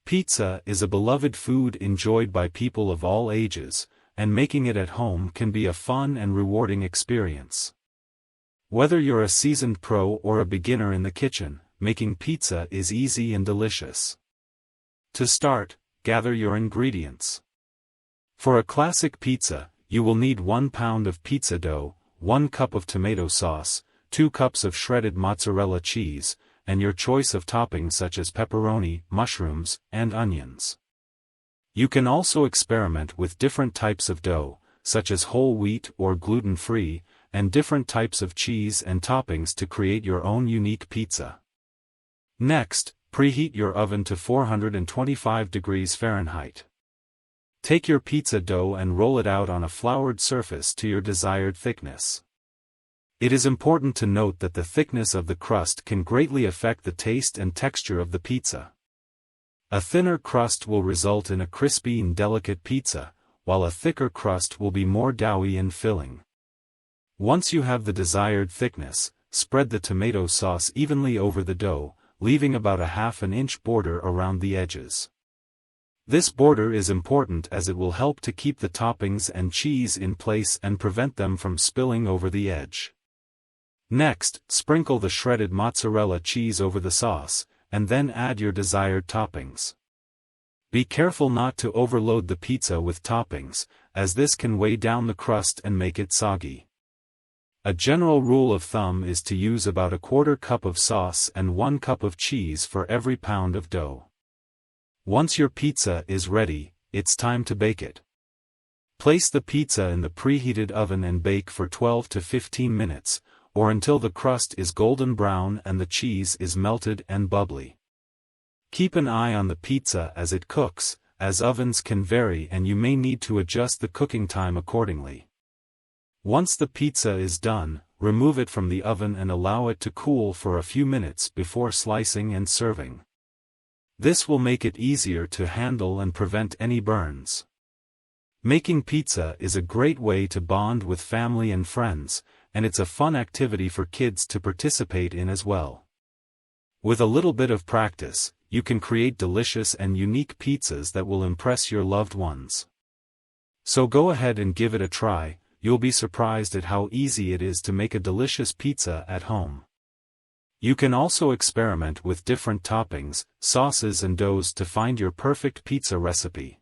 Pizza is a beloved food enjoyed by people of all ages, and making it at home can be a fun and rewarding experience. Whether you're a seasoned pro or a beginner in the kitchen, making pizza is easy and delicious. To start, gather your ingredients. For a classic pizza, you will need 1 pound of pizza dough, 1 cup of tomato sauce, 2 cups of shredded mozzarella cheese, and your choice of toppings such as pepperoni, mushrooms, and onions. You can also experiment with different types of dough, such as whole wheat or gluten-free, and different types of cheese and toppings to create your own unique pizza. Next, preheat your oven to 425 degrees Fahrenheit. Take your pizza dough and roll it out on a floured surface to your desired thickness. It is important to note that the thickness of the crust can greatly affect the taste and texture of the pizza. A thinner crust will result in a crispy and delicate pizza, while a thicker crust will be more doughy and filling. Once you have the desired thickness, spread the tomato sauce evenly over the dough, leaving about a ½ inch border around the edges. This border is important as it will help to keep the toppings and cheese in place and prevent them from spilling over the edge. Next, sprinkle the shredded mozzarella cheese over the sauce, and then add your desired toppings. Be careful not to overload the pizza with toppings, as this can weigh down the crust and make it soggy. A general rule of thumb is to use about 1/4 cup of sauce and 1 cup of cheese for every pound of dough. Once your pizza is ready, it's time to bake it. Place the pizza in the preheated oven and bake for 12 to 15 minutes, or until the crust is golden brown and the cheese is melted and bubbly. Keep an eye on the pizza as it cooks, as ovens can vary and you may need to adjust the cooking time accordingly. Once the pizza is done, remove it from the oven and allow it to cool for a few minutes before slicing and serving. This will make it easier to handle and prevent any burns. Making pizza is a great way to bond with family and friends, and it's a fun activity for kids to participate in as well. With a little bit of practice, you can create delicious and unique pizzas that will impress your loved ones. So go ahead and give it a try. You'll be surprised at how easy it is to make a delicious pizza at home. You can also experiment with different toppings, sauces and doughs to find your perfect pizza recipe.